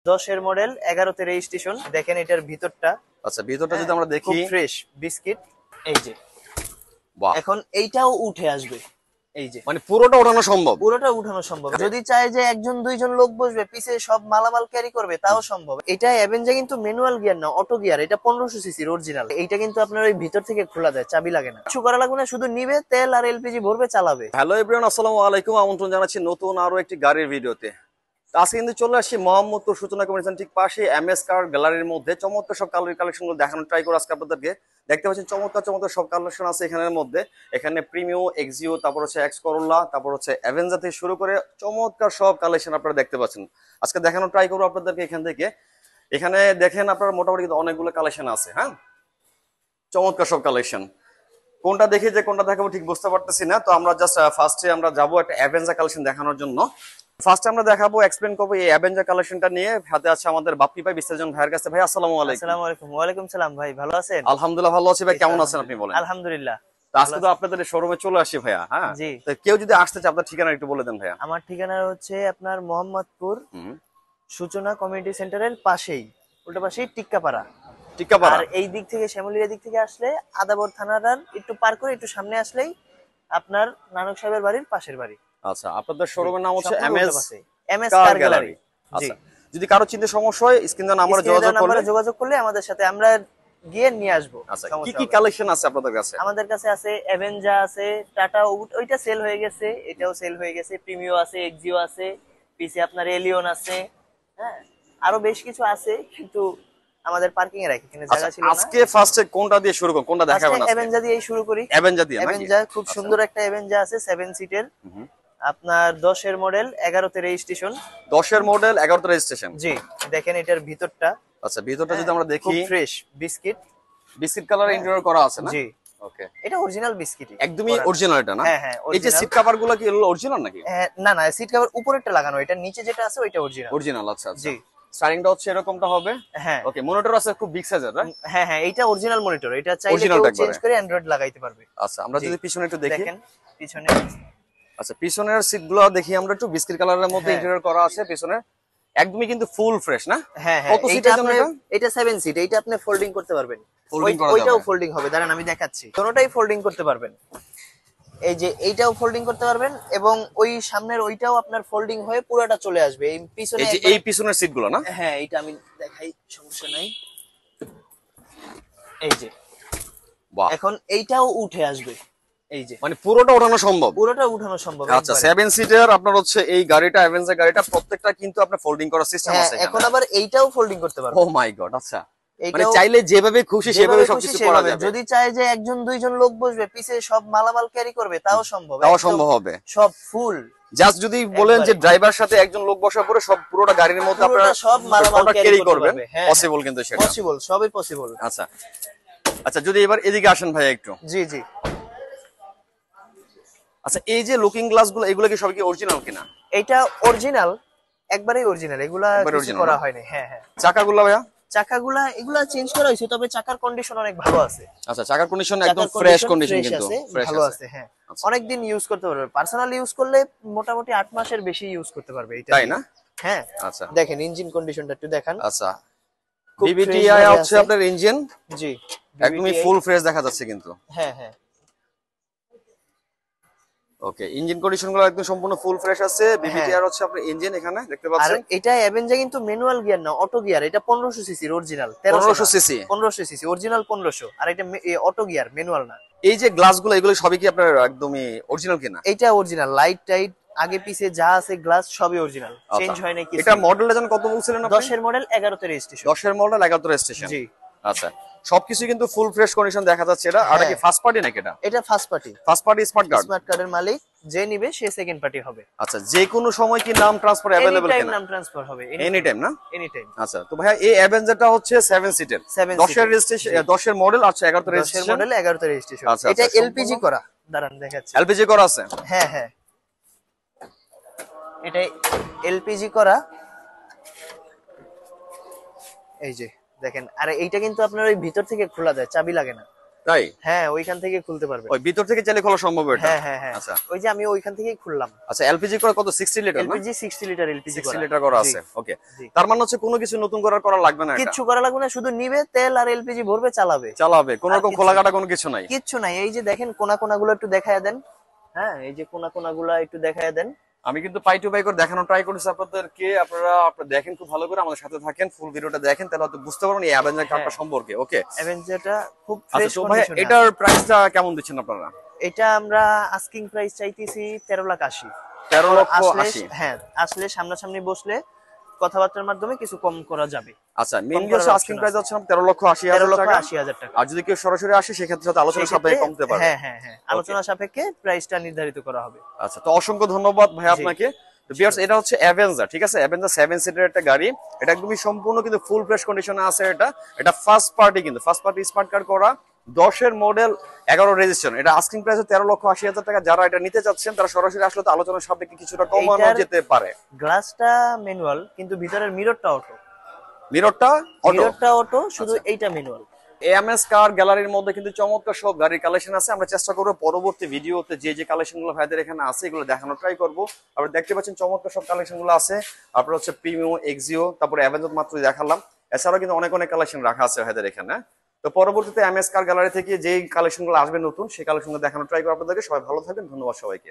10-এর model 11-তে registration. দেখেন এটার ভিতরটা। আচ্ছা, ভিতরটা যদি আমরা দেখি, খুব ফ্রেশ বিস্কিট। এই যে বাহ, এখন এইটাও উঠে আসবে। এই যে মানে পুরোটা ওঠানো সম্ভব? পুরোটা উঠানো সম্ভব। যদি চায় যে একজন দুইজন লোক বসবে পিছে সব মালামাল ক্যারি করবে, তাও সম্ভব। এটা অ্যাভেঞ্জার কিন্তু ম্যানুয়াল গিয়ার না, অটো গিয়ার। এটা 1500 সিসির অরিজিনাল। এইটা কিন্তু আপনার ওই ভিতর থেকে খোলা যায়, চাবি লাগে না, কিছু করা লাগবে না, শুধু নিবে তেল আর এলপিজি ভরবে, চালাবে। হ্যালো এভরিওয়ান, আসসালামু আলাইকুম। আমন্ত্রণ জানাচ্ছি নতুন আরো একটি গাড়ির ভিডিওতে। আজকে কিন্তু চলে আসছি মোহাম্মদপুর সূচনা কমিশন ঠিক পাশে এমএস কার গ্যালারির মধ্যে চমৎকার সব কালেকশন গুলো দেখানোর ট্রাই করে আজকে আপনাদেরকে। দেখতে পাচ্ছেন চমৎকার চমৎকার সব কালেকশন আছে এখানের মধ্যে। এখানে প্রিমিও, এক্সিও, তারপর হচ্ছে এক্স করোলা, তারপর হচ্ছে অ্যাভেঞ্জার থেকে শুরু করে চমৎকার সব কালেকশন আপনারা দেখতে পাচ্ছেন। আজকে দেখানোর ট্রাই করবো আপনাদেরকে এখান থেকে। এখানে দেখেন আপনার মোটামুটি কিন্তু অনেকগুলো কালেকশন আছে। হ্যাঁ, চমৎকার সব কালেকশন। কোনটা দেখি যে কোনটা দেখাবো ঠিক বুঝতে পারতেছি না। তো আমরা জাস্ট ফার্স্টে আমরা যাবো একটা অ্যাভেঞ্জার কালেকশন দেখানোর জন্য। ফার্স্টে আমরা দেখাবো, এক্সপ্লেন করবো এই অ্যাভেঞ্জার কালেকশনটা নিয়ে। হাতে আছে আমাদের বাপ্পি ভাই, বিস্তারিত ভাইয়ের কাছে। ভাই আসসালামু আলাইকুম। আসসালামু আলাইকুম। ওয়ালাইকুম সালাম। ভাই ভালো আছেন? আলহামদুলিল্লাহ ভালো আছি ভাই, কেমন আছেন আপনি বলেন? আলহামদুলিল্লাহ। তো আজকে তো আপনাদের শোরুমে চলে আসি ভাইয়া। হ্যাঁ, জি। তো কেউ যদি আসতে চায় আপনার ঠিকানা একটু বলে দেন ভাইয়া। আমার ঠিকানা হচ্ছে আপনার মোহাম্মদপুর সূচনা কমিউনিটি সেন্টারের পাশেই, উল্টো পাশেই টিক্কাপাড়া। টিক্কাপাড়া। আর এই দিক থেকে, শ্যামলীর দিক থেকে আসলে আদাবর থানার একটু পার করে একটু সামনে আসলেই আপনার নানক সাহেবের বাড়ির পাশের বাড়ি। আচ্ছা, আপনাদের শোরুমের নাম হচ্ছে এমএস কার গ্যালারি। জি। আচ্ছা, যদি কারো চিন্তা সমস্যা হয় স্ক্রিনে নাম্বারে যোগাযোগ করলে আমাদের সাথে আমরা গিয়ে নিয়ে আসবো। আচ্ছা, কি কি কালেকশন আছে আপনাদের কাছে? আমাদের কাছে আছে অ্যাভেঞ্জার আছে, টাটা ওইটা সেল হয়ে গেছে, এটাও সেল হয়ে গেছে, প্রিমিও আছে, এক্সিও আছে, পিছে আপনার এলিয়ন আছে। হ্যাঁ, আরো বেশ কিছু আছে, কিন্তু আমাদের পার্কিং এ রাখি, এখানে জায়গা ছিল না। আজকে ফার্স্টে কোনটা দিয়ে শুরু করব, কোনটা দেখাবেন আজকে? অ্যাভেঞ্জার দিয়েই শুরু করি। অ্যাভেঞ্জার দিয়ে নাকি? অ্যাভেঞ্জার খুব সুন্দর একটা অ্যাভেঞ্জার আছে 7 সিটের। আপনার 10-এর মডেল 11-তে রেজিস্ট্রেশন। 10-এর মডেল 11তে রেজিস্ট্রেশন। জি। দেখেন এটার ভিতরটা। আচ্ছা, ভিতরটা যদি আমরা দেখি, খুব ফ্রেশ বিস্কিট কালার ইন্টেরিয়র করা আছে না? জি। ওকে, এটা অরিজিনাল বিস্কিট, একদমই অরিজিনাল এটা না? হ্যাঁ হ্যাঁ, এই যে সিট কভার গুলো কি অরিজিনাল নাকি? না না, সিট কভার উপরেরটা লাগানো, এটা নিচে যেটা আছে ওইটা অরিজিনাল। অরিজিনাল, আচ্ছা আচ্ছা। জি। স্টারিংটা হচ্ছে এরকমটা হবে। হ্যাঁ ওকে, মনিটর আছে খুব বিগ সাইজের, রাইট? হ্যাঁ হ্যাঁ, এটা অরিজিনাল মনিটর। এটা চাইলে কেউ চেঞ্জ করে অ্যান্ড্রয়েড লাগাইতে পারবে। আচ্ছা, আমরা যদি পিছনে একটু দেখি। দেখেন পিছনে। আচ্ছা, পিছনের সিটগুলো দেখি আমরা একটু। বিস্কিট কালারের মধ্যে ইন্টেরিয়র করা আছে পিছনে, একদমই কিন্তু ফুল ফ্রেশ না? হ্যাঁ হ্যাঁ, কত সিটের জন্য এটা? এটা 7 সিট। এটা আপনি ফোল্ডিং করতে পারবেন। ওইটাও ওইটাও ফোল্ডিং হবে, দাঁড়ান আমি দেখাচ্ছি। দুটোটাই ফোল্ডিং করতে পারবেন। এই যে এইটাও ফোল্ডিং করতে পারবেন, এবং ওই সামনের ওইটাও আপনার ফোল্ডিং হয়ে পুরোটা চলে আসবে। এই পিছনে, এই যে এই পিছনের সিটগুলো না? হ্যাঁ, এটা আমি দেখাই, সমস্যা নাই। এই যে বাহ, এখন এইটাও উঠে আসবে। এই যে মানে পুরোটা ওঠানো সম্ভব? পুরোটা উঠানো সম্ভব। আচ্ছা, 7 সিটার আপনার হচ্ছে এই গাড়িটা, অ্যাভেঞ্জার গাড়িটা, প্রত্যেকটা কিন্তু আপনার ফোল্ডিং করার সিস্টেম আছে এখানে। এখন আবার এইটাও ফোল্ডিং করতে পারবেন। ও মাই গড। আচ্ছা, মানে চাইলে যেভাবে খুশি সেভাবে সবকিছু করা যাবে। যদি চায় যে একজন দুইজন লোক বসবে পিছে সব মালামাল ক্যারি করবে, তাও সম্ভব হবে। সব ফুল। জাস্ট যদি বলেন যে ড্রাইভার সাথে একজন লোক বসা পরে সব পুরোটা গাড়ির মধ্যে আপনারা সব মালামাল ক্যারি করবেন, পসিবল কিন্তু সেটা। পসিবল, সবই পসিবল। আচ্ছা আচ্ছা, যদি এবার এদিকে আসেন ভাই একটু। জি জি। আচ্ছা, এই যে লুকিং গ্লাস গুলো, এগুলো কি সব কি অরিজিনাল কিনা? এটা অরিজিনাল, একবারেই অরিজিনাল, এগুলা কিছু করা হয়নি। হ্যাঁ হ্যাঁ। চাকাগুলো ভাইয়া? চাকাগুলা এগুলা চেঞ্জ করা হয়েছে, তবে চাকার কন্ডিশন অনেক ভালো আছে। আচ্ছা, চাকার কন্ডিশন একদম ফ্রেশ কন্ডিশন, কিন্তু ভালো আছে। হ্যাঁ, অনেক দিন ইউজ করতে পারবে। পার্সোনালি ইউজ করলে মোটামুটি 8 মাসের বেশি ইউজ করতে পারবে এটা, তাই না? হ্যাঁ। আচ্ছা, দেখেন ইঞ্জিন কন্ডিশনটা একটু দেখান। আচ্ছা, বিবিটিআই হচ্ছে আপনার ইঞ্জিন। জি, একদমই ফুল ফ্রেশ দেখা যাচ্ছে কিন্তু। হ্যাঁ হ্যাঁ। ওকে, ইঞ্জিন কন্ডিশন গুলো একদম সম্পূর্ণ ফুল ফ্রেশ আছে। বিবিটিআর হচ্ছে আপনার ইঞ্জিন এখানে দেখতে পাচ্ছেন। আর এটা অ্যাভেঞ্জার কিন্তু ম্যানুয়াল গিয়ার না, অটো গিয়ার। এটা 1500 সিসির অরিজিনাল। 1500 সিসি? 1500 CC original 1500। আর এটা অটো গিয়ার, ম্যানুয়াল না। এই যে গ্লাসগুলো, এগুলো সবই কি আপনার একদমই অরিজিনাল কিনা? এটা অরিজিনাল, লাইট টাইট আগে পিছে যা আছে গ্লাস সবই অরিজিনাল, চেঞ্জ হয় না কিছু। এটা মডেলটা জানেন কত বলছিলেন আপনি? 10-এর মডেল 11তে রেজিস্ট্রেশন। 10-এর মডেল 11তে রেজিস্ট্রেশন। জি। আচ্ছা, সবকিছু কিন্তু ফুল ফ্রেশ কন্ডিশন দেখা যাচ্ছে। এটা আর কি ফার্স্ট পার্টি নাকি এটা? এটা first party. First party smart কার্ডের মালিক যে নিবে সে সেকেন্ড পার্টি হবে। আচ্ছা, যে কোনো সময় কি নাম ট্রান্সফার अवेलेबल কিনা? নাম ট্রান্সফার হবে এনি টাইম না? Any time. আচ্ছা, তো ভাইয়া এই অ্যাভেঞ্জারটা হচ্ছে 7 সিটের, 10-এর রেজিস্ট্রেশন, 10-এর মডেল, আচ্ছা 11তে রেজিস্ট্রেশন। 10-এর মডেল 11তে রেজিস্ট্রেশন। আচ্ছা, এটা এলপিজি করা, দাঁড়ান দেখাচ্ছি। এলপিজি করা আছে? হ্যাঁ হ্যাঁ, এটা এলপিজি করা। এই যে দেখেন, আর এইটা কিন্তু আপনার ওই ভিতর থেকে খোলা যায়, চাবি লাগে না। তাই? হ্যাঁ, ওইখান থেকে খুলতে পারবেন। ওই ভিতর থেকে চাইলে খোলা সম্ভব এটা? হ্যাঁ হ্যাঁ হ্যাঁ, আচ্ছা ওই যে আমি ওইখান থেকেই খুললাম। আচ্ছা, এলপিজি করা কত 60 লিটার না? এলপিজি 60 লিটার এলপিজি 60 করা। লিটার করা জি, আছে, ওকে। জি। তার মানে হচ্ছে কোনো কিছু নতুন করা লাগবে না, এটা কিচ্ছু করা লাগবে না, শুধু নিবে তেল আর এলপিজি ভরবে, চালাবে। চালাবে, কোনো আর রকম কিছু খোলা না। কাটা কোনো কিছু নাই। কিচ্ছু নাই, এই যে দেখেন কোনা গুলো একটু দেখায় দেন। হ্যাঁ, এই যে কোনা গুলা একটু দেখায় দেন। আমি কিন্তু পাই টু পাই করে দেখানো ট্রাই করেছি আপনাদেরকে, আপনারা দেখেন খুব ভালো করে, আমাদের সাথে থাকেন, ফুল ভিডিওটা দেখেন, তাহলে হয়তো বুঝতে পারবেন এই অ্যাভেঞ্জার কারটা হ্যাঁ। সম্পর্কে, ওকে। অ্যাভেঞ্জারটা খুব আচ্ছা ফ্রেশ তো ভাই কন্ডিশনে। এটার প্রাইসটা কেমন দিচ্ছেন আপনারা? এটা আমরা আস্কিং প্রাইস চাইতেছি 13,80,000। 13 লক্ষ আসলে 80। হ্যাঁ, আসলে সামনাসামনি বসলে কথাবার্তার মাধ্যমে কিছু কম করা যাবে। আচ্ছা, কম মেইনলি করার আস্কিং option প্রাইস আছে। হচ্ছে 13,80,000 টাকা। 13,80,000 টাকা। আর যদি কেউ সরাসরি আসে সেক্ষেত্রে হয়তো আলোচনা সেই সাপেক্ষে ক্ষেত্রে কমতে পারে। হ্যাঁ হ্যাঁ হ্যাঁ, আলোচনা সাপেক্ষে প্রাইসটা নির্ধারিত করা হবে। আচ্ছা, তো অসংখ্য ধন্যবাদ ভাই জি। আপনাকে। তো ভিউয়ার্স, এটা হচ্ছে অ্যাভেঞ্জার, ঠিক আছে, অ্যাভেঞ্জার 7 সিটার একটা গাড়ি। এটা একদমই সম্পূর্ণ কিন্তু ফুল ফ্রেশ কন্ডিশনে আছে। এটা ফার্স্ট পার্টি, কিন্তু ফার্স্ট পার্টি স্মার্ট কার্ড করা, 10 এর মডেল, 11 রেজিস্ট্রেশন। এটা আস্কিং প্রাইস 13,80,000 টাকা। যারা এটা নিতে চাচ্ছেন তারা সরাসরি আসলে তো আলোচনার সাপেক্ষে কিছুটা কমানো এইটার যেতে পারে। গ্লাসটা ম্যানুয়াল, কিন্তু ভিতরের মিররটা অটো। মিররটা অটো? মিররটা অটো, শুধু আচ্ছা। এইটা ম্যানুয়াল। এএমএস কার গ্যালারির মধ্যে কিন্তু চমৎকার সব গাড়ির কালেকশন আছে। আমরা চেষ্টা করবো পরবর্তী ভিডিওতে যে যে কালেকশন গুলো ভাইদের এখানে আছে এগুলো দেখানোর ট্রাই করবো। আপনারা দেখতে পাচ্ছেন চমৎকার সব কালেকশন গুলো আছে। আপনার হচ্ছে প্রিমিও, এক্সিও, তারপরে অ্যাভেঞ্জার মাত্রই দেখালাম। এছাড়াও কিন্তু অনেক অনেক কালেকশন রাখা আছে ভাইদের এখানে। তো পরবর্তীতে এমএস কার গ্যালারি থেকে যেই কালেকশন গুলো আসবে নতুন, সেই কালেকশন গুলো দেখানোর ট্রাই করবো আপনাদেরকে। সবাই ভালো থাকবেন, ধন্যবাদ সবাইকে।